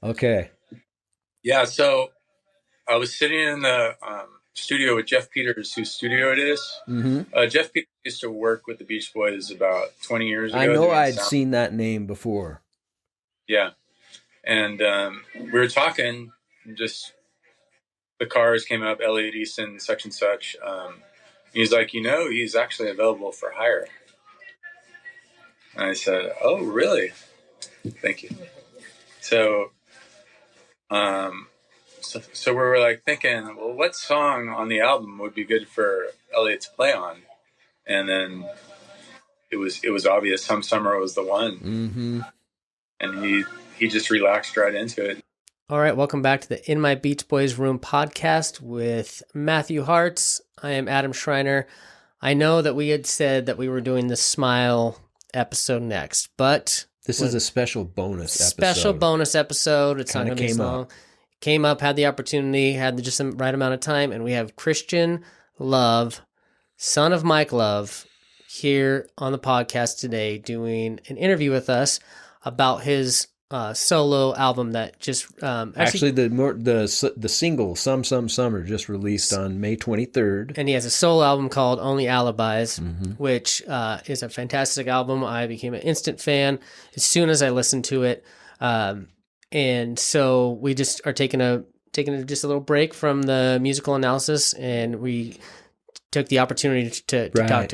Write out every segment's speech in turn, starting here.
Okay. Yeah, so I was sitting in the studio with Jeff Peters, whose studio it is. Mm-hmm. Jeff Peters used to work with the Beach Boys about 20 years I ago know doing I'd sound. seen that name before. Yeah, and we were talking, just the cars came up, Elliot Easton, such and such. He's like, he's actually available for hire. And I said, oh, really? Thank you. So, um, so we were like thinking, well, what song on the album would be good for Elliot to play on? And then it was obvious Some Summer was the one. Mm-hmm. And he just relaxed right into it. All right, welcome back to the In My Beach Boys Room podcast with Matthew Hartz. I am Adam Schreiner. I know that we had said that we were doing the Smile episode next, but this is a special bonus episode. Special bonus episode. It's not going to be as long. Came up, had the opportunity, had just the right amount of time, and we have Christian Love, son of Mike Love, here on the podcast today doing an interview with us about his solo album that just actually the single Some Summer just released on May 23rd, and he has a solo album called Only Alibis, which is a fantastic album. I became an instant fan as soon as I listened to it, and so we just are taking just a little break from the musical analysis, and we took the opportunity to talk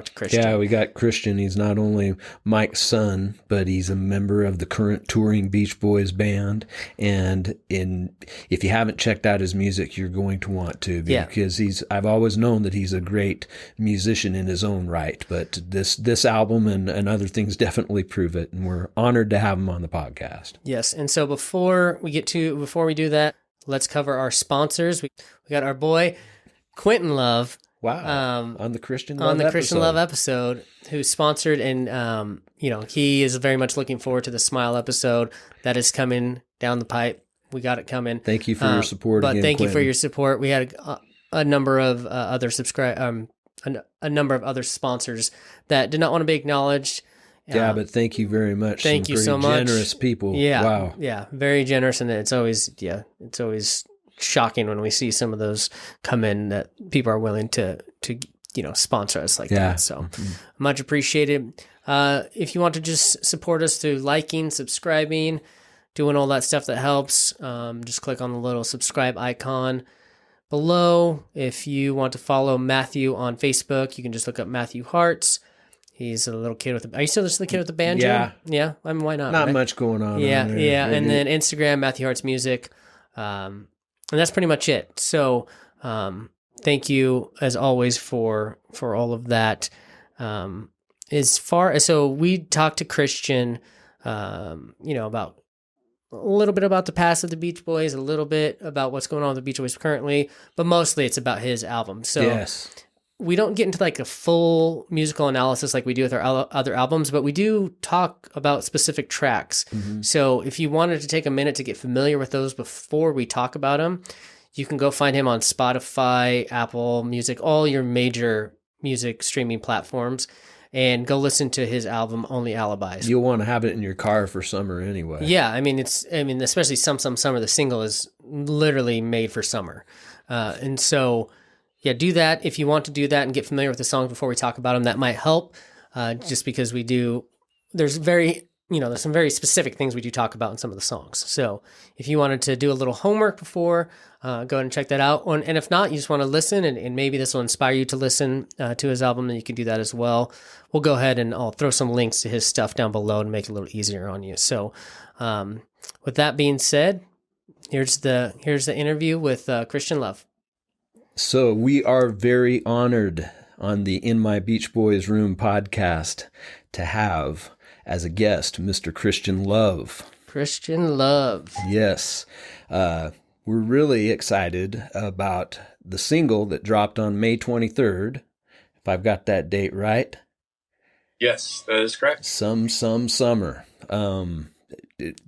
to Christian. Yeah, we got Christian. He's not only Mike's son, but he's a member of the current touring Beach Boys band. And if you haven't checked out his music, you're going to want to, because I've always known that he's a great musician in his own right. But this album and other things definitely prove it, and we're honored to have him on the podcast. Yes, and so before we do that, let's cover our sponsors. We got our boy Quentin Love. Wow! On the Christian Love episode, who's sponsored, and he is very much looking forward to the Smile episode that is coming down the pipe. We got it coming. Thank you for your support. But again, thank Quentin. you for your support. We had a number of other a number of other sponsors that did not want to be acknowledged. Yeah, but thank you very much. Thank you so much. Generous people. Yeah. Wow. Yeah, very generous, and it's always shocking when we see some of those come in that people are willing to sponsor us like that. So much appreciated. If you want to just support us through liking, subscribing, doing all that stuff that helps, just click on the little subscribe icon below. If you want to follow Matthew on Facebook, you can just look up Matthew Hartz. He's a little kid are you still just the kid with the banjo? Yeah. I mean, why not? Not much going on. Yeah. And then Instagram, Matthew Hartz Music. And that's pretty much it. So, thank you as always for all of that. So we talked to Christian, about a little bit about the past of the Beach Boys, a little bit about what's going on with the Beach Boys currently, but mostly it's about his album. So yes. We don't get into like a full musical analysis like we do with our other albums, but we do talk about specific tracks. Mm-hmm. So if you wanted to take a minute to get familiar with those before we talk about them, you can go find him on Spotify, Apple Music, all your major music streaming platforms, and go listen to his album, Only Alibis. You'll want to have it in your car for summer anyway. Yeah, especially Some Summer, the single is literally made for summer. And so... yeah, do that. If you want to do that and get familiar with the songs before we talk about them, that might help. Just because there's some very specific things we do talk about in some of the songs. So if you wanted to do a little homework before, go ahead and check that out. And if not, you just want to listen, and maybe this will inspire you to listen to his album, then you can do that as well. We'll go ahead and I'll throw some links to his stuff down below to make it a little easier on you. So with that being said, here's the interview with Christian Love. So we are very honored on the In My Beach Boys Room podcast to have as a guest Mr. Christian Love. Christian Love. Yes. We're really excited about the single that dropped on May 23rd, if I've got that date right. Yes, that is correct. Some Summer.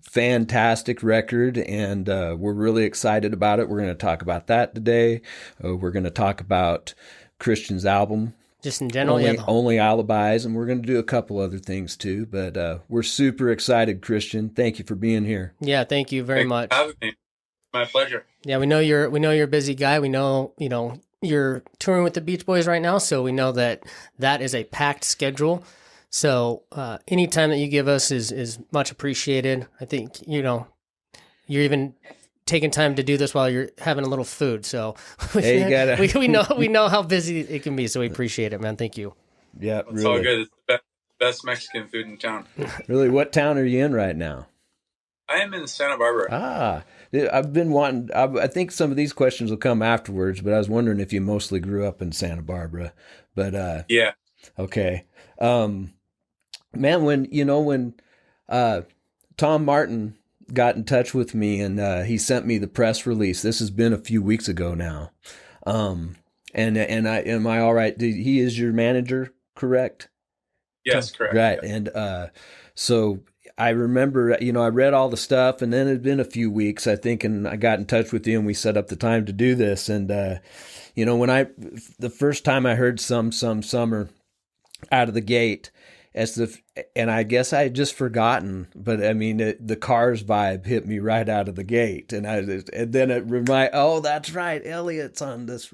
Fantastic record, and we're really excited about it. We're going to talk about that today. We're going to talk about Christian's album, Just in general, only Alibis, and we're going to do a couple other things too. But we're super excited, Christian. Thank you for being here. Yeah, thank you very much. For having me. My pleasure. Yeah, we know you're a busy guy. We know you're touring with the Beach Boys right now, so we know that is a packed schedule. So any time that you give us is much appreciated. I think you're even taking time to do this while you're having a little food. So we know how busy it can be. So we appreciate it, man. Thank you. Yeah, it's really. all good. It's the best Mexican food in town. Really, what town are you in right now? I am in Santa Barbara. Ah, I've been wanting. I think some of these questions will come afterwards, but I was wondering if you mostly grew up in Santa Barbara. But yeah. Okay. Man, when Tom Martin got in touch with me and he sent me the press release. This has been a few weeks ago now. And am I all right? He is your manager, correct? Yes, correct. Right. Yeah. And so I remember, I read all the stuff, and then it had been a few weeks, I think, and I got in touch with you and we set up the time to do this. And when the first time I heard some summer out of the gate, and I guess I had just forgotten, but I mean, the Cars vibe hit me right out of the gate. And then it oh, that's right, Elliot's on this.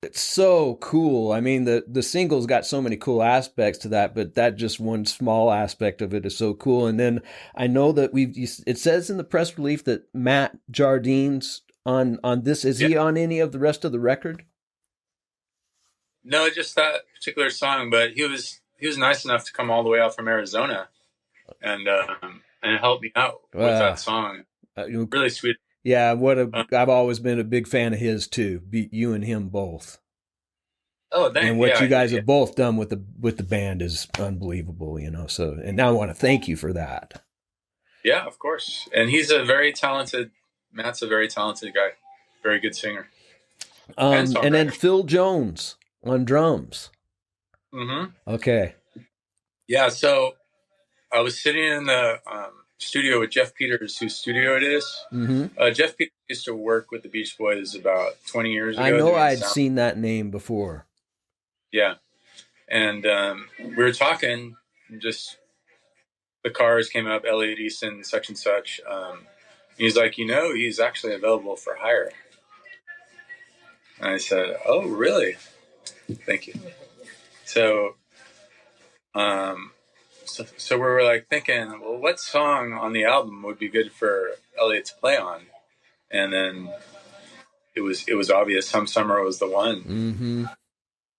It's so cool. I mean, the single's got so many cool aspects to that, but that just one small aspect of it is so cool. And then I know that it says in the press release that Matt Jardine's on this. Is he on any of the rest of the record? No, just that particular song, but he was nice enough to come all the way out from Arizona and help me out with that song. Really sweet. Yeah, I've always been a big fan of his too. You and him both. Oh, thanks. And what you guys have both done with the band is unbelievable, So, and I want to thank you for that. Yeah, of course. And Matt's a very talented guy, very good singer. And then Phil Jones on drums. Mm-hmm. Okay. Yeah, so I was sitting in the studio with Jeff Peters, whose studio it is. Mm-hmm. Jeff Peters used to work with the Beach Boys about 20 years ago. I know I'd seen that name before. Yeah. And we were talking, and just the Cars came up, Elliot Easton, such and such. He's like, he's actually available for hire. And I said, oh, really? Thank you. So, so we were like thinking, well, what song on the album would be good for Elliot to play on? And then it was obvious Some Summer was the one. Mm-hmm.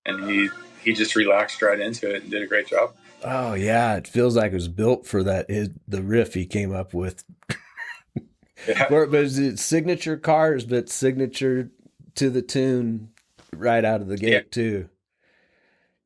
And he just relaxed right into it and did a great job. Oh yeah, it feels like it was built for that. The riff he came up with. Yeah. But it's signature Cars, but signature to the tune right out of the gate too.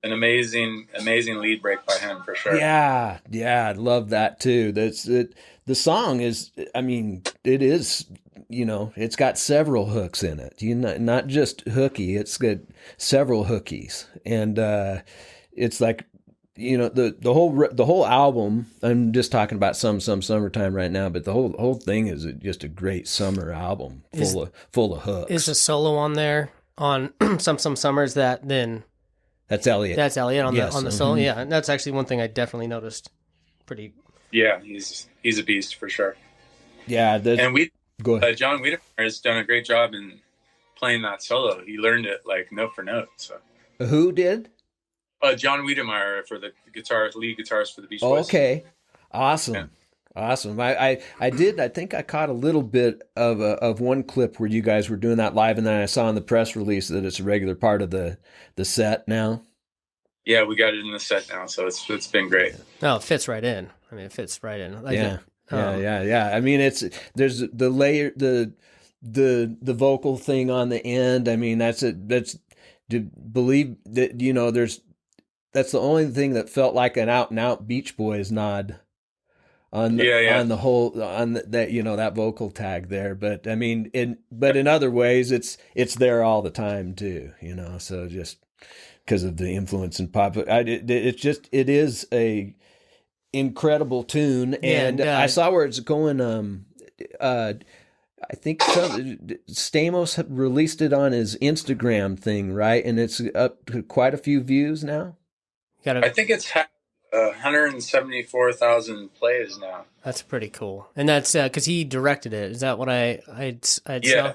An amazing lead break by him for sure. Yeah, I love that too. That's it. The song is, I mean, it is, it's got several hooks in it. Not just hooky, it's got several hookies, and it's like, the whole album. I'm just talking about some summertime right now, but the whole thing is just a great summer album full of hooks. Is a solo on there on some summers that then. That's Elliot. That's Elliot on the solo. Yeah, and that's actually one thing I definitely noticed. Pretty. Yeah, he's a beast for sure. Yeah, and go ahead. John Wiedemeyer has done a great job in playing that solo. He learned it like note for note. So who did? John Wiedemeyer for the lead guitarist for the Beach Boys. Okay, awesome. Yeah. Awesome. I think I caught a little bit of one clip where you guys were doing that live, and then I saw in the press release that it's a regular part of the set now. Yeah, we got it in the set now, so it's been great. No, it fits right in. I mean, it fits right in. Yeah. I mean, there's the layer, the vocal thing on the end. I mean, that's to believe that that's the only thing that felt like an out and out Beach Boys nod. On the whole, that vocal tag there, but I mean, in other ways, it's there all the time too, So just because of the influence in pop, it is a incredible tune, and I saw where it's going. I think Stamos released it on his Instagram thing, right? And it's up to quite a few views now. I think it's 174,000 plays now. That's pretty cool. And that's because he directed it. Is that what I saw?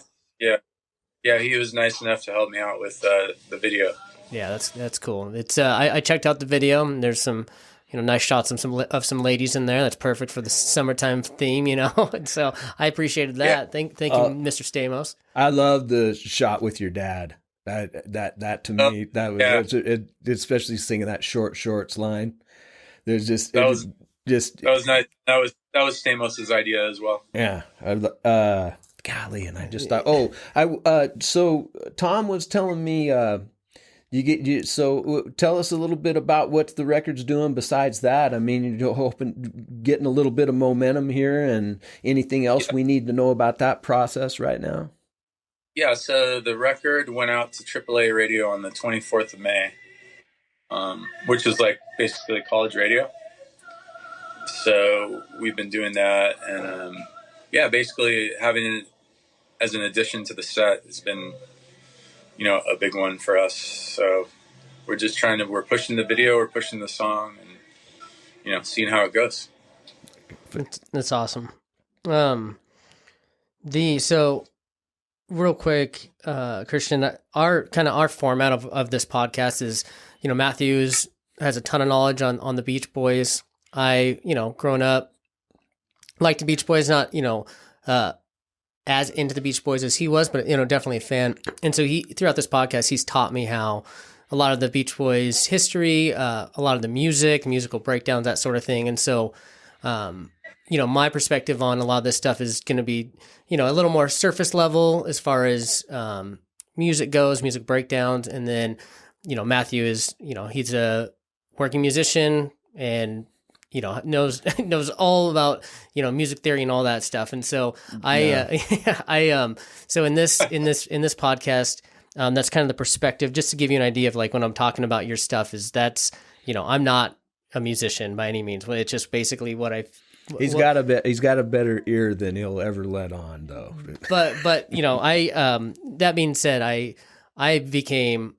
Yeah. He was nice enough to help me out with the video. Yeah, that's cool. It's I checked out the video, and there's some nice shots of some ladies in there. That's perfect for the summertime theme, And so I appreciated that. Yeah. Thank you, Mr. Stamos. I love the shot with your dad. That to me, that was especially singing that shorts line. There's just that was nice. That was Stamos's idea as well. Yeah. Golly, and I just thought, so Tom was telling me, so tell us a little bit about what the record's doing besides that. I mean, you're hoping getting a little bit of momentum here, and anything else we need to know about that process right now? Yeah, so the record went out to AAA radio on the 24th of May, which is like basically college radio. So we've been doing that, and basically having it as an addition to the set has been, a big one for us. So we're just we're pushing the video, we're pushing the song, and, seeing how it goes. That's awesome. So real quick, Christian, our format of this podcast is, Matthews has a ton of knowledge on the Beach Boys. I, growing up, liked the Beach Boys, not, as into the Beach Boys as he was, but, definitely a fan. And so throughout this podcast, he's taught me how a lot of the Beach Boys history, a lot of the musical breakdowns, that sort of thing. And so, my perspective on a lot of this stuff is going to be, a little more surface level as far as music goes, music breakdowns. And then, Matthew is, he's a working musician and, knows all about, music theory and all that stuff. And so so in this podcast, that's kind of the perspective, just to give you an idea of like when I'm talking about your stuff is that's, I'm not a musician by any means. It's just basically what he's got a better ear than he'll ever let on, though. But that being said, I became,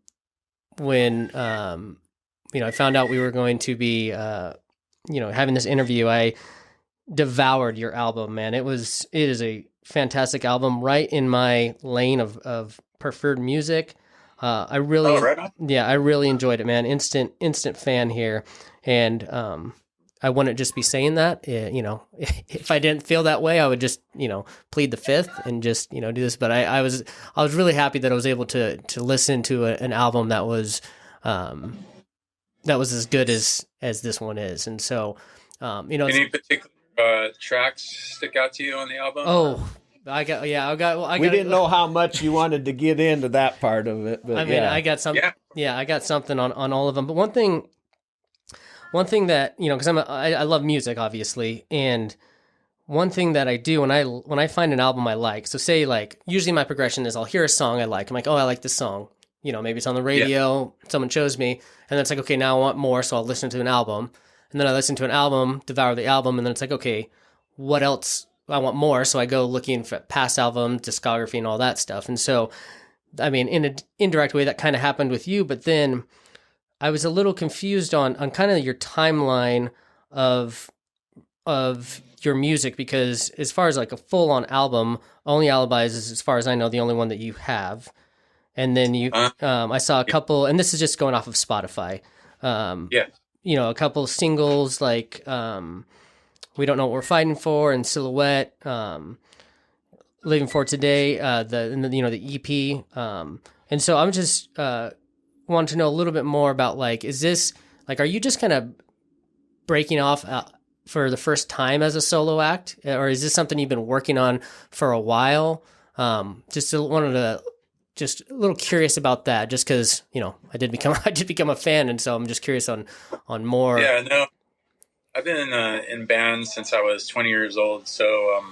when I found out we were going to be having this interview, I devoured your album, man. It is a fantastic album, right in my lane of preferred music. I really enjoyed it, man. Instant fan here, and I wouldn't just be saying that. If I didn't feel that way, I would just plead the fifth and just do this. But I was really happy that I was able to listen to an album that was as good as this one is. And so any particular tracks stick out to you on the album? We didn't know how much you wanted to get into that part of it, but I got some. Yeah, I got something on all of them. But one thing that because I love music, obviously, and one thing that I do when I find an album I like, so say like usually my progression is I'll hear a song I like. I'm like, I like this song. Maybe it's on the radio. Someone shows me, and then it's like, okay, now I want more, so I'll listen to an album, and then I listen to an album, devour the album, and then it's like, okay, what else? I want more, so I go looking for past album, discography, and all that stuff. And so, I mean, in an indirect way, that kind of happened with you, but then I was a little confused on kind of your timeline of your music, because as far as like a full-on album, Only Alibis is, as far as I know, the only one that you have. And then I saw a couple, and this is just going off of Spotify. A couple singles like We Don't Know What We're Fighting For and Silhouette, Living For Today, the EP. And so I'm just wanting to know a little bit more about like, is this like, are you just kind of breaking off for the first time as a solo act, or is this something you've been working on for a while? Just a little curious about that, just because I did become a fan, and so I'm just curious on more. Yeah, no, I've been in bands since I was 20 years old. So,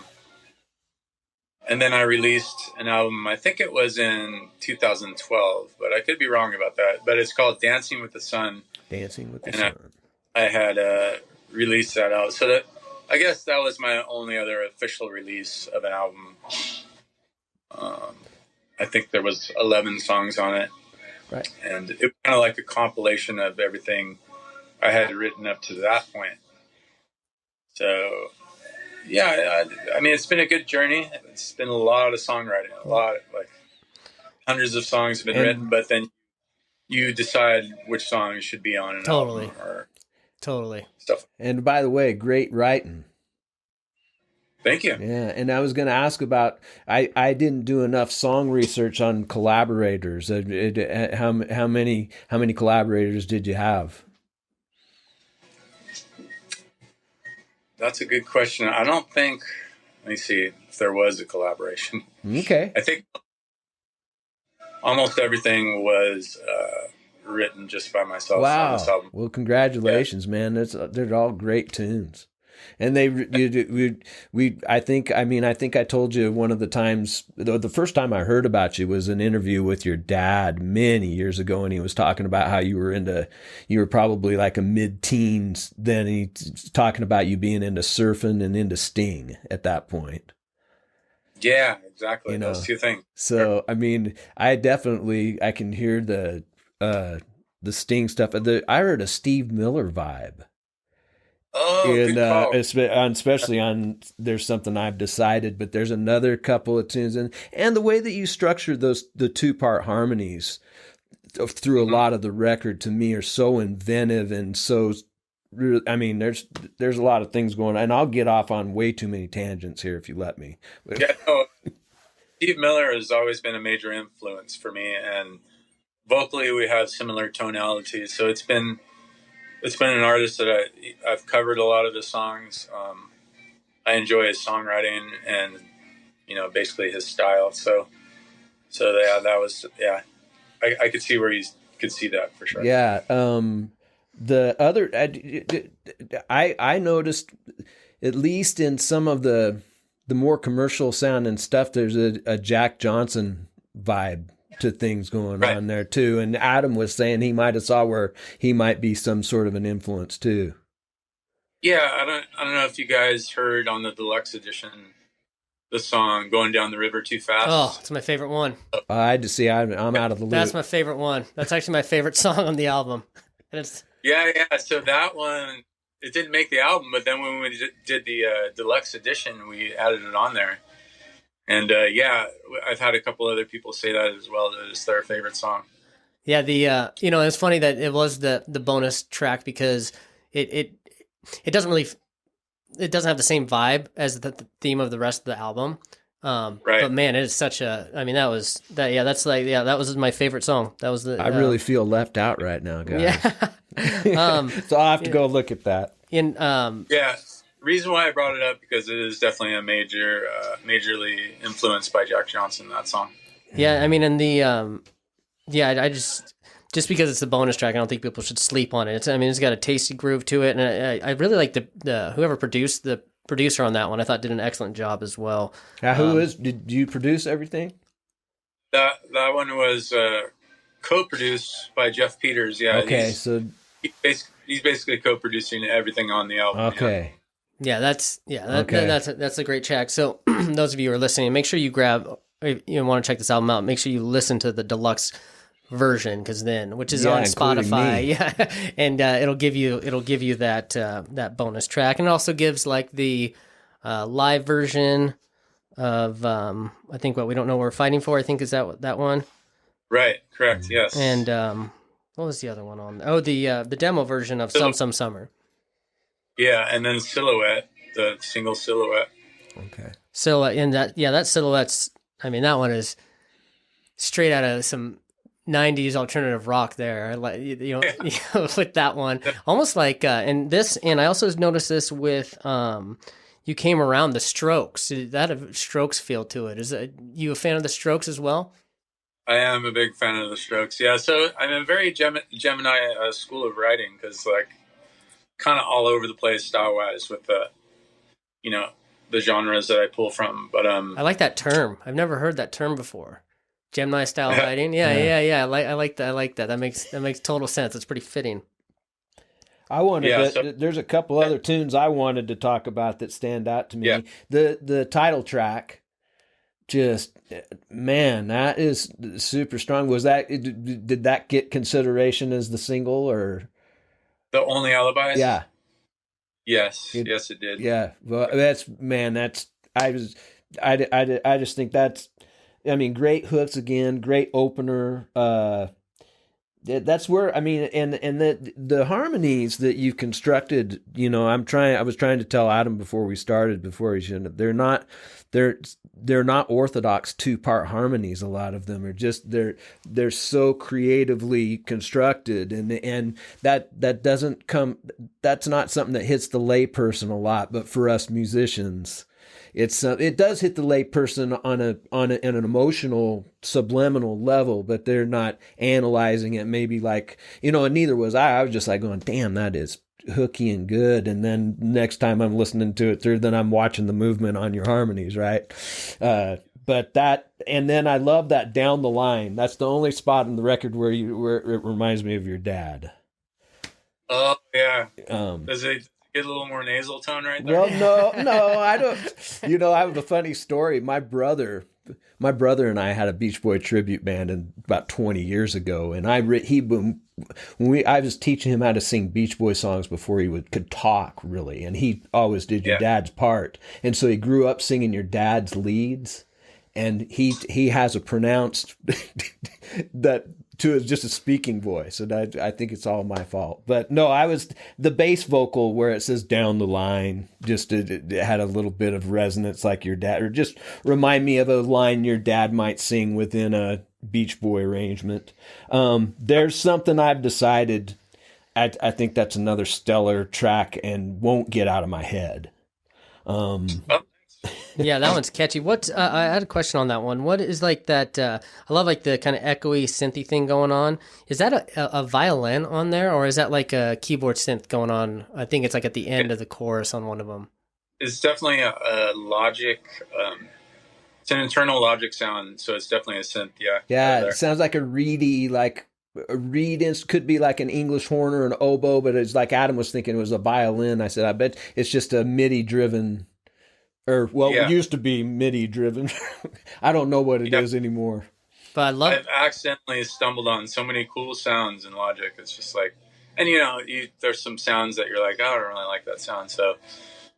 and then I released an album. I think it was in 2012, but I could be wrong about that. But it's called Dancing with the Sun. Dancing with the Sun. I had released that out, so that I guess that was my only other official release of an album. I think there was 11 songs on it. Right. And it was kind of like a compilation of everything I had written up to that point. So, yeah, I mean, it's been a good journey. It's been a lot of songwriting, like hundreds of songs have been written, but then you decide which songs should be on an album or stuff. And by the way, great writing. Thank you. Yeah, and I was going to ask about. I didn't do enough song research on collaborators. How many collaborators did you have? That's a good question. I don't think. Let me see if there was a collaboration. Okay. I think almost everything was written just by myself. Wow. On this album. Well, congratulations, man. They're all great tunes. And I think I told you one of the times, the first time I heard about you was an interview with your dad many years ago. And he was talking about how you were probably like a mid-teens then. And he's talking about you being into surfing and into Sting at that point. Yeah, exactly. Those two things. So, I mean, I can hear the Sting stuff. I heard a Steve Miller vibe. Oh, good call. Especially on There's Something I've Decided, but there's another couple of tunes, and the way that you structure the 2-part harmonies through a lot of the record to me are so inventive and so. I mean, there's a lot of things going on, and I'll get off on way too many tangents here if you let me. Yeah, no, Steve Miller has always been a major influence for me, and vocally we have similar tonalities, so it's been an artist that I've covered a lot of his songs. I enjoy his songwriting and, basically his style. So yeah, that was, yeah, I could see where he could see that for sure. Yeah. The other, I noticed, at least in some of the more commercial sounding stuff, there's a Jack Johnson vibe to things going on there too. And Adam was saying he might have saw where he might be some sort of an influence too. Yeah, I don't know if you guys heard on the deluxe edition the song "Going Down the River Too Fast." Oh, it's my favorite one. I had to see. I'm out of the loop. That's my favorite one. That's actually my favorite song on the album. And it's yeah. So that one, it didn't make the album, but then when we did the deluxe edition, we added it on there. And yeah, I've had a couple other people say that as well. That it's their favorite song. Yeah, it's funny that it was the bonus track because it doesn't have the same vibe as the theme of the rest of the album. But man, it is such a. I mean, that was my favorite song. That was the. I really feel left out right now, guys. Yeah. So I'll have to go look at that. Yeah. Reason why I brought it up because it is definitely a majorly influenced by Jack Johnson, that song. Yeah, I mean, and I just because it's a bonus track, I don't think people should sleep on it. It's got a tasty groove to it, and I really like the whoever produced the producer on that one. I thought did an excellent job as well. Did you produce everything? That one was co-produced by Jeff Peters. Yeah. Okay, he's basically co-producing everything on the album. Okay. Yeah, that's a great track. So those of you who are listening, make sure you if you want to check this album out, make sure you listen to the deluxe version which is on Spotify. Yeah, and it'll give you that bonus track, and it also gives like the live version of I think what we don't know what we're fighting for. I think is that one. Right. Correct. Yes. And what was the other one on? Oh, the demo version of Some Summer. Yeah, and then Silhouette, the single Silhouette. Okay. So that Silhouette's. I mean, that one is straight out of some 90s alternative rock there. With that one, almost like and I also noticed this with You Came Around, the Strokes. Did that have Strokes feel to it? Is you a fan of the Strokes as well? I am a big fan of the Strokes. Yeah, so I'm a very Gemini school of writing because like kind of all over the place style wise with the genres that I pull from. But I like that term. I've never heard that term before. Gemini style writing. Yeah. I like that. That makes total sense. It's pretty fitting. There's a couple other tunes I wanted to talk about that stand out to me. Yeah. The title track just, man, that is super strong. Did that get consideration as the single, or? The Only Alibis? Yeah. Yes, it did. Yeah. Well, I just think that's, I mean, great hooks again, great opener. That's where, I mean, and the harmonies that you constructed, you know, I was trying to tell Adam before he shouldn't, they're not orthodox 2-part harmonies. A lot of them are just, they're so creatively constructed, and that doesn't come, that's not something that hits the layperson a lot, but for us musicians, it does hit the layperson on an emotional subliminal level, but they're not analyzing it maybe like, you know, and neither was I. I was just like going, damn, that is hooky and good. And then next time I'm listening to it through, then I'm watching the movement on your harmonies, right? But that, and then I love that Down the Line. That's the only spot in the record where it reminds me of your dad. Oh yeah. Does it get a little more nasal tone right there? Well, no, I don't. You know, I have a funny story. My brother and I had a Beach Boy tribute band about 20 years ago, and I was teaching him how to sing Beach Boy songs before he could talk really, and he always did your dad's part, and so he grew up singing your dad's leads, and he has a pronounced that to just a speaking voice, and I think it's all my fault. But no, I was the bass vocal where it says Down the Line, just it had a little bit of resonance like your dad, or just remind me of a line your dad might sing within a Beach Boy arrangement. There's something I've decided, I think that's another stellar track and won't get out of my head. Yeah, that one's catchy. I had a question on that one. What is like that? I love like the kind of echoey synthy thing going on. Is that a violin on there, or is that like a keyboard synth going on? I think it's like at the end of the chorus on one of them. It's definitely a Logic. It's an internal Logic sound, so it's definitely a synth. Yeah. Yeah, it sounds like a reedy, like a reed. Could be like an English horn or an oboe, but it's like Adam was thinking it was a violin. I said, I bet it's just a MIDI driven. It used to be MIDI driven. I don't know what it is anymore. But I've accidentally stumbled on so many cool sounds in Logic. It's just like, and you know, there's some sounds that you're like, oh, I don't really like that sound. So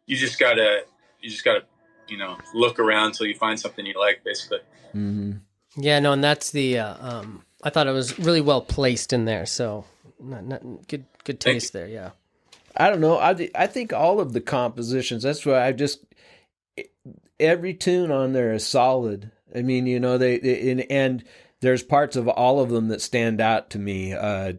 you just gotta, you know, look around until you find something you like, basically. Mm-hmm. Yeah, no, and that's the. I thought it was really well placed in there. So not good taste there. Yeah. I don't know. I think all of the compositions. That's why every tune on there is solid. I mean, you know, and there's parts of all of them that stand out to me. I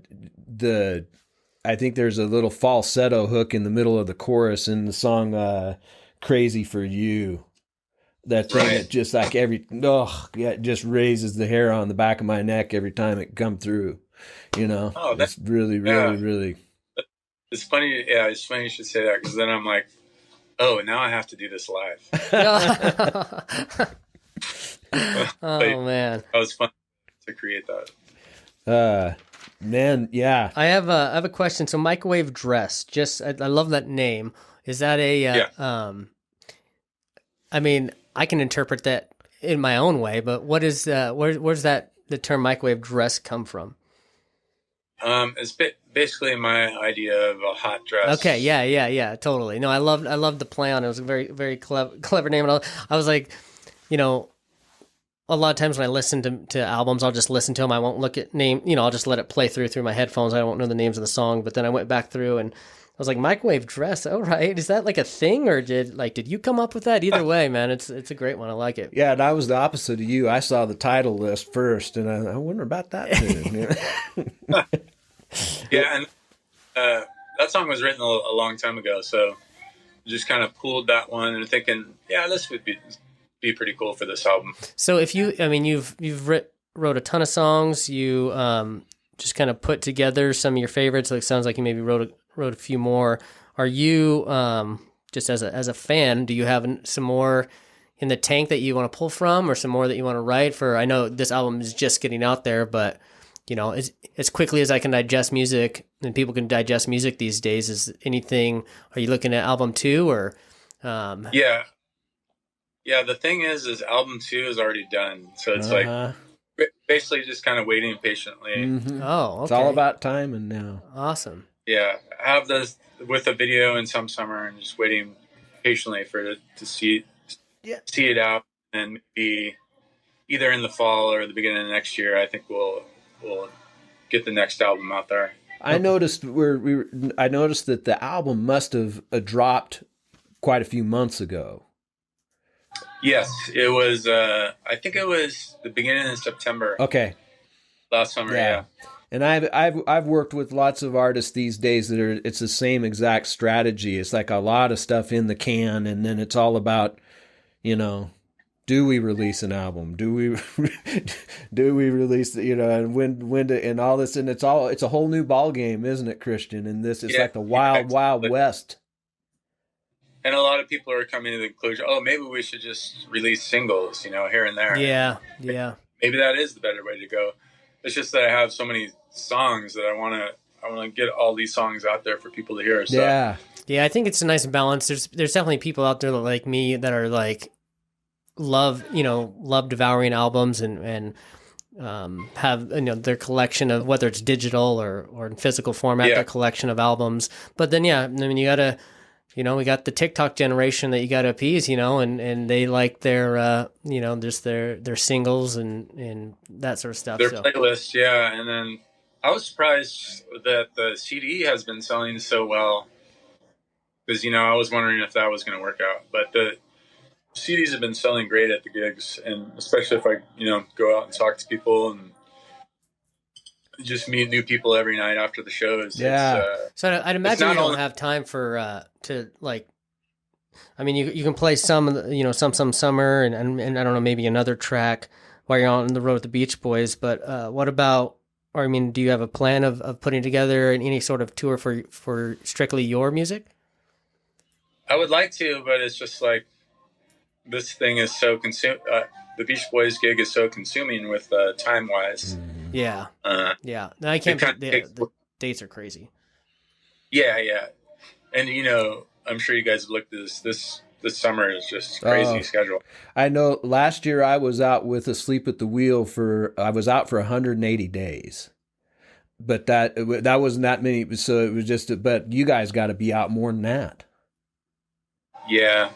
think there's a little falsetto hook in the middle of the chorus in the song "Crazy for You." That thing that just like it just raises the hair on the back of my neck every time it comes through. You know, that's really. It's funny. Yeah, it's funny you should say that, because then I'm like, oh, now I have to do this live. Oh man, that was fun to create that. Man, yeah. I have a question. So, Microwave Dress. I love that name. Is that a? I mean, I can interpret that in my own way, but what is where's the term microwave dress come from? It's basically my idea of a hot dress. Okay, yeah, totally. No, I loved the play on it. It was a very, very clever name. And I was like, you know, a lot of times when I listen to albums, I'll just listen to them. I won't look at name. You know, I'll just let it play through my headphones. I won't know the names of the song. But then I went back through and I was like, microwave dress. Oh, right. Is that like a thing, or did you come up with that? Either way, man, it's a great one. I like it. Yeah, and I was the opposite of you. I saw the title list first, and I wonder about that too. Yeah, and that song was written a long time ago, so just kind of pulled that one and thinking, yeah, this would be pretty cool for this album. So you've wrote a ton of songs. You just kind of put together some of your favorites. Like, sounds like you maybe wrote a few more. Are you just as a fan? Do you have some more in the tank that you want to pull from, or some more that you want to write for? I know this album is just getting out there, but you know, as quickly as I can digest music, and people can digest music these days, are you looking at album 2 or? Yeah, Yeah, the thing is album 2 is already done, so it's like basically just kind of waiting patiently. Mm-hmm. Oh, okay. It's all about timing now. Awesome. Yeah, I have this with a video in some summer and just waiting patiently for it to see it out, and maybe either in the fall or the beginning of next year, I think we'll get the next album out there. I noticed I noticed that the album must have dropped quite a few months ago. Yes, it was. I think it was the beginning of September. Okay. Last summer, yeah. And I've worked with lots of artists these days that are, it's the same exact strategy. It's like a lot of stuff in the can, and then it's all about, do we release an album? Do we release, and when to, and all this, and it's a whole new ball game, isn't it, Christian? And this is like the wild west. And a lot of people are coming to the conclusion, maybe we should just release singles, here and there. Yeah. Maybe that is the better way to go. It's just that I have so many songs that I want to get all these songs out there for people to hear. So. Yeah. I think it's a nice balance. There's definitely people out there like me that are like love devouring albums and have their collection of, whether it's digital or in physical format, their collection of albums. But then you gotta. We got the TikTok generation that you got to appease, and they like their, just their singles and that sort of stuff. Their playlists, yeah. And then I was surprised that the CD has been selling so well because, I was wondering if that was going to work out. But the CDs have been selling great at the gigs, and especially if I, go out and talk to people and just meet new people every night after the shows. Yeah. So I'd imagine you don't have time for to like. I mean, you can play some some summer and I don't know, maybe another track while you're on the road with the Beach Boys. But what about? Or I mean, do you have a plan of putting together any sort of tour for strictly your music? I would like to, but it's just like this thing is so the Beach Boys gig is so consuming with time wise. Yeah. No, I can't. The dates are crazy. Yeah. And I'm sure you guys have looked at this summer is just crazy schedule. I know last year I was out with Asleep at the Wheel I was out for 180 days. But that wasn't that many, so it was just but you guys got to be out more than that. Yeah,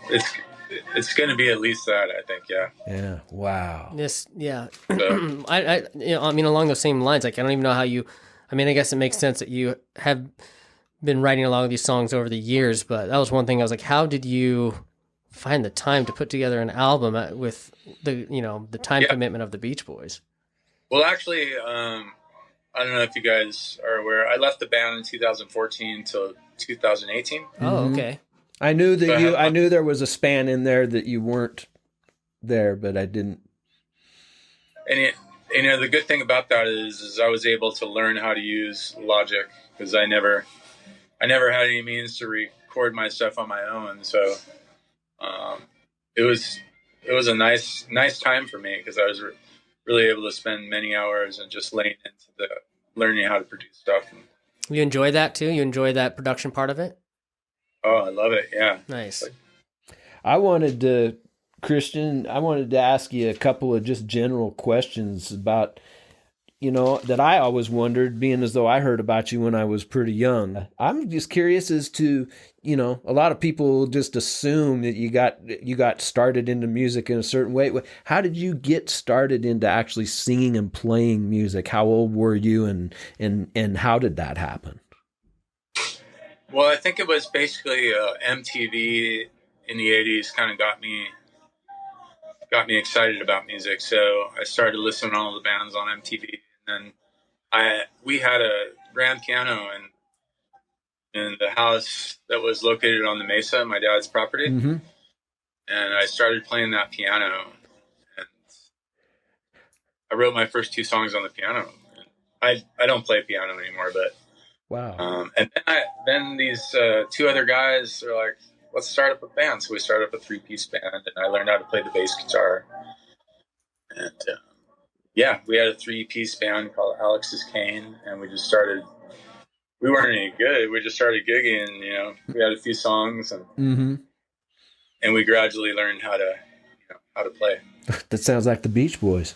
it's going to be at least that, I think. Yeah. Wow. Yes. Yeah. So. I mean, along those same lines, like I don't even know how you. I mean, I guess it makes sense that you have been writing a lot of these songs over the years, but that was one thing I was like, how did you find the time to put together an album with the time commitment of the Beach Boys? Well, actually, I don't know if you guys are aware. I left the band in 2014 till 2018. Oh, okay. I knew that I knew there was a span in there that you weren't there, but I didn't. And the good thing about that is I was able to learn how to use Logic because I never had any means to record my stuff on my own. So it was a nice time for me because I was really able to spend many hours and just laying into the learning how to produce stuff. You enjoy that too? You enjoy that production part of it? Oh, I love it. Yeah. Nice. Christian, I wanted to ask you a couple of just general questions about, that I always wondered, being as though I heard about you when I was pretty young. I'm just curious as to, a lot of people just assume that you got started into music in a certain way. How did you get started into actually singing and playing music? How old were you and how did that happen? Well, I think it was basically MTV in the 80s kind of got me excited about music. So I started listening to all the bands on MTV. And then we had a grand piano in the house that was located on the Mesa, my dad's property. Mm-hmm. And I started playing that piano. And I wrote my first 2 songs on the piano. I don't play piano anymore, but wow. And then these 2 other guys are like, let's start up a band. So we started up a 3-piece band, and I learned how to play the bass guitar. And we had a 3-piece band called Alex's Cane, and we weren't any good. We just started gigging, we had a few songs, and we gradually learned how to how to play. That sounds like the Beach Boys.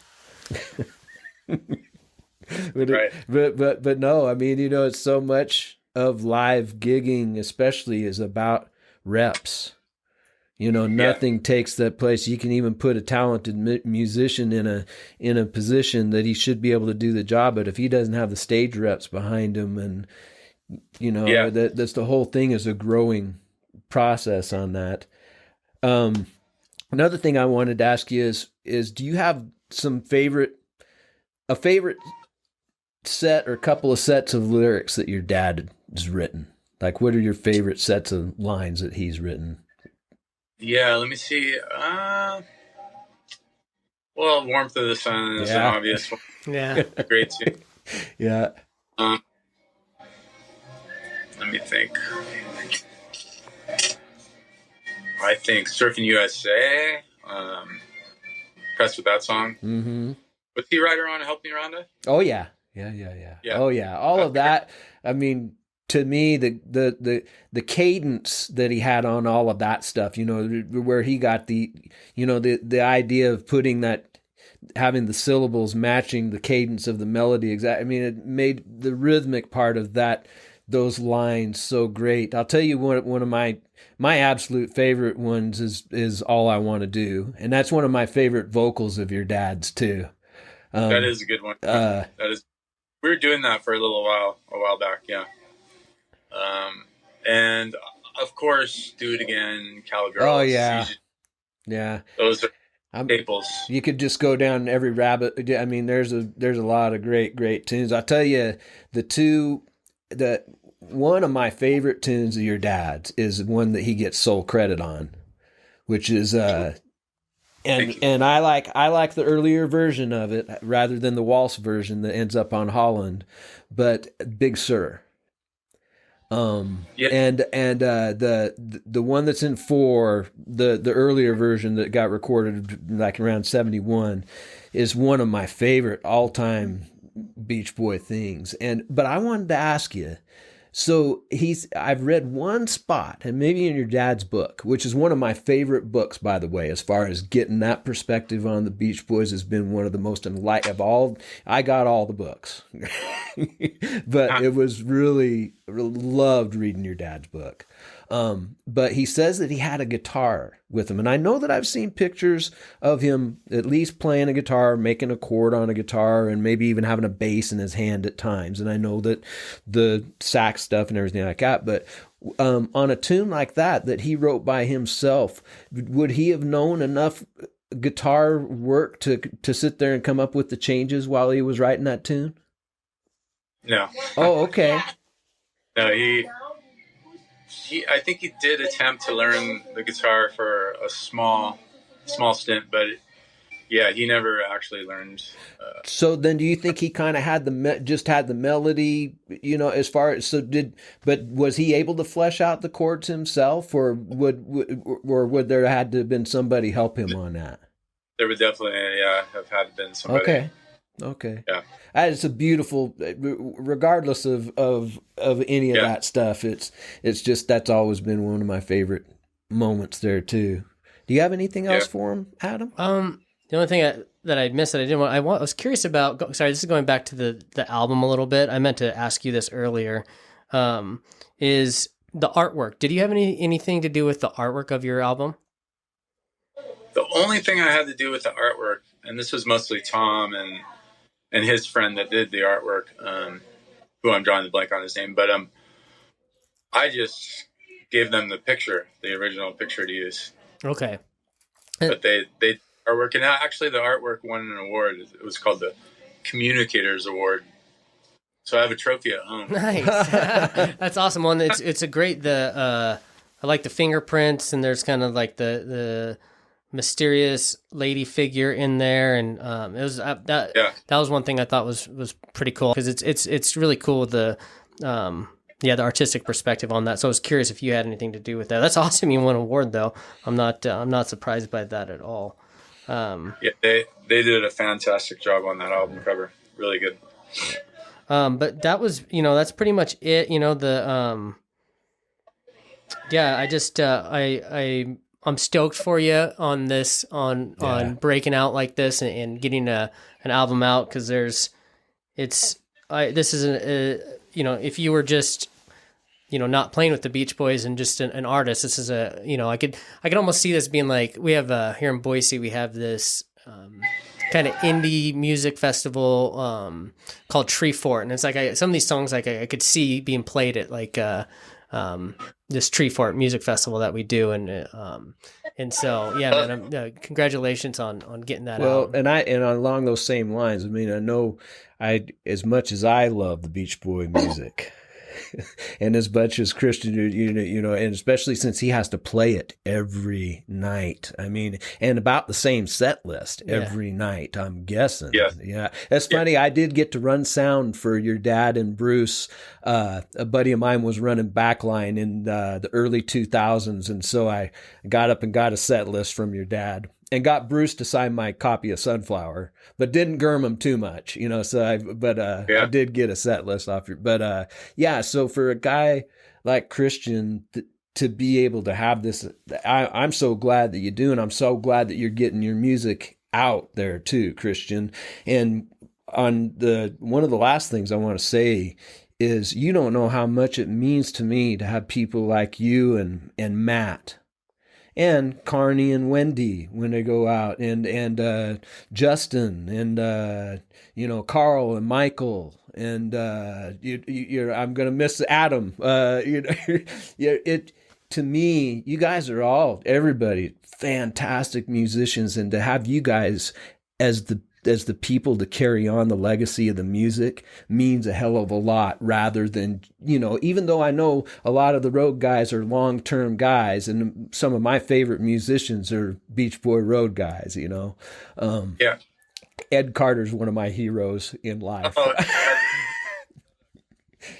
Right. But no, I mean, it's so much of live gigging, especially, is about reps. Nothing takes that place. You can even put a talented musician in a position that he should be able to do the job, but if he doesn't have the stage reps behind him, and that's the whole thing, is a growing process on that. Another thing I wanted to ask you is do you have a favorite set or couple of sets of lyrics that your dad has written? Like, what are your favorite sets of lines that he's written? Yeah, let me see. Well, Warmth of the Sun is an obvious one. Yeah. Great tune. Yeah. Let me think. I think Surfing USA. Impressed with that song. Mm-hmm. Was he writer on Help Me Rhonda? Oh, yeah. Yeah. Oh, yeah. All of that. I mean, to me, the cadence that he had on all of that stuff, where he got the idea of having the syllables matching the cadence of the melody. Exactly. I mean, it made the rhythmic part of those lines so great. I'll tell you one of my absolute favorite ones is All I Want to Do. And that's one of my favorite vocals of your dad's too. That is a good one. We were doing that for a while back. Yeah. And of course, Do It Again, Cowgirls. Oh yeah, yeah. Those are staples. You could just go down every rabbit. I mean, there's a lot of great tunes. I'll tell you, one of my favorite tunes of your dad's is one that he gets sole credit on, which is and I like the earlier version of it rather than the waltz version that ends up on Holland, but Big Sur. And the one that's in 4, the earlier version that got recorded like around 71, is one of my favorite all-time Beach Boy things. But I wanted to ask you, so I've read one spot, and maybe in your dad's book, which is one of my favorite books, by the way, as far as getting that perspective on the Beach Boys, has been one of the most enlightening of all. I got all the books, but it was really loved reading your dad's book. But he says that he had a guitar with him. And I know that I've seen pictures of him at least playing a guitar, making a chord on a guitar, and maybe even having a bass in his hand at times. And I know that the sax stuff and everything like that. But on a tune like that he wrote by himself, would he have known enough guitar work to sit there and come up with the changes while he was writing that tune? No. Oh, okay. No, I think he did attempt to learn the guitar for a small stint, but he never actually learned. So then, do you think he kind of had just had the melody, as far as but was he able to flesh out the chords himself, or would there had to have been somebody help him on that? There would definitely have had been somebody. Okay. Yeah. It's a beautiful, regardless of any of that stuff. It's just, that's always been one of my favorite moments there too. Do you have anything else for him, Adam? The only thing that I missed that I didn't want, I was curious about. Sorry, this is going back to the album a little bit. I meant to ask you this earlier. Is the artwork? Did you have anything to do with the artwork of your album? The only thing I had to do with the artwork, and this was mostly Tom and his friend that did the artwork, who I'm drawing the blank on his name, but I just gave them the original picture to use. Okay. But they artwork, and actually the artwork won an award. It was called the Communicators Award. So I have a trophy at home. Nice. That's awesome. One, it's a great I like the fingerprints, and there's kind of like the mysterious lady figure in there, and it was that was one thing I thought was pretty cool, because it's really cool with the artistic perspective on that. So I was curious if you had anything to do with that. That's awesome. You won an award, though. I'm not surprised by that at all. They did a fantastic job on that album cover. Really good. But that was, that's pretty much it. I'm stoked for you on this, on breaking out like this and getting an album out, because this is if you were just not playing with the Beach Boys and just an artist, this is I could almost see this being like, we have here in Boise, we have this kind of indie music festival called Tree Fort, and it's like some of these songs I could see being played at like this Tree Fort music festival that we do, and so man, congratulations on getting that out. Well, and along those same lines, I mean, I know as much as I love the Beach Boy music. And as much as Christian, and especially since he has to play it every night. I mean, and about the same set list every night, I'm guessing. Yeah. That's funny. I did get to run sound for your dad and Bruce. A buddy of mine was running backline in the early 2000s. And so I got up and got a set list from your dad. And got Bruce to sign my copy of Sunflower, but didn't germ him too much, so I did get a set list off your, so for a guy like Christian to be able to have this, I'm so glad that you do. And I'm so glad that you're getting your music out there too, Christian. And one of the last things I want to say is, you don't know how much it means to me to have people like you and Matt, and Carney and Wendy when they go out, and Justin, and Carl and Michael, and I'm gonna miss Adam. To me, you guys are everybody fantastic musicians, and to have you guys as the people to carry on the legacy of the music means a hell of a lot, rather than, even though I know a lot of the road guys are long-term guys, and some of my favorite musicians are Beach Boy road guys, Ed Carter's one of my heroes in life.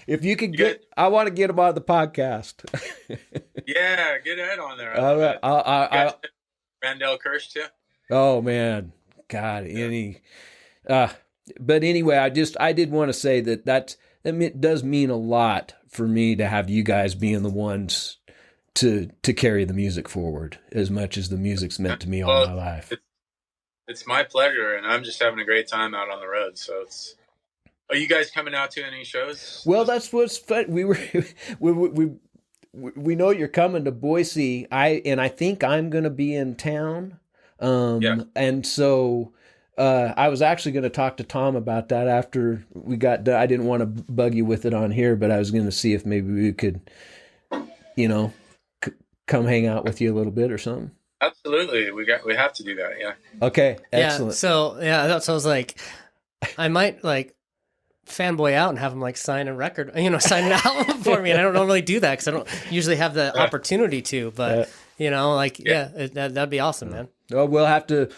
If you can I want to get him on the podcast. Yeah, get Ed on there. All right. Randall Kirsch too. Oh man. God, but anyway, I did want to say that it does mean a lot for me to have you guys being the ones to carry the music forward, as much as the music's meant to me all my life. It's my pleasure, and I'm just having a great time out on the road. So are you guys coming out to any shows? Well, that's what's fun. We know you're coming to Boise. I think I'm going to be in town. And so I was actually going to talk to Tom about that after we got done. I didn't want to bug you with it on here, but I was going to see if maybe we could, come hang out with you a little bit or something. Absolutely. We have to do that. Yeah. Okay. Excellent. Yeah, so that's what I was like, I might fanboy out and have him sign a record, sign an album for me. And I don't normally do that because I don't usually have the opportunity to, but that'd be awesome, man. Oh, we'll have to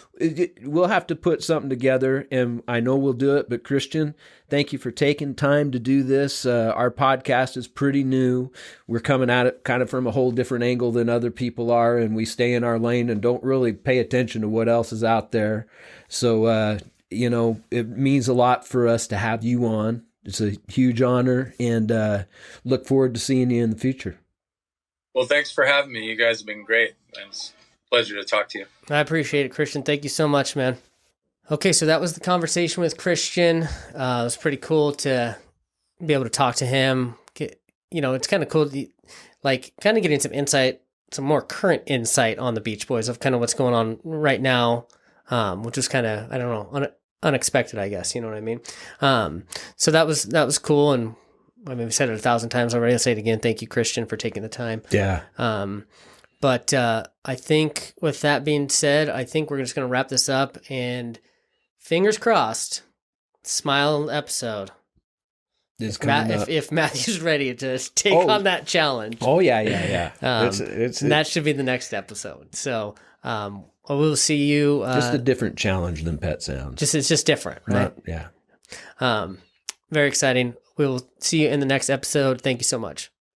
put something together, and I know we'll do it. But Christian, thank you for taking time to do this. Our podcast is pretty new. We're coming at it kind of from a whole different angle than other people are, and we stay in our lane and don't really pay attention to what else is out there. So, it means a lot for us to have you on. It's a huge honor, and look forward to seeing you in the future. Well, thanks for having me. You guys have been great. It's a pleasure to talk to you. I appreciate it, Christian. Thank you so much, man. Okay, so that was the conversation with Christian. It was pretty cool to be able to talk to him. It's kind of cool, kind of getting some insight, some more current insight on the Beach Boys, of kind of what's going on right now, which was kind of, I don't know, unexpected, I guess. You know what I mean? So that was cool, and I mean, we said it 1,000 times already. I'll say it again. Thank you, Christian, for taking the time. Yeah. But I think with that being said, I think we're just going to wrap this up, and fingers crossed, Smile episode. If Matthew's ready to take on that challenge. Oh, yeah. That should be the next episode. So we'll see you. Just a different challenge than Pet Sounds. It's just different, right? Yeah. Very exciting. We will see you in the next episode. Thank you so much.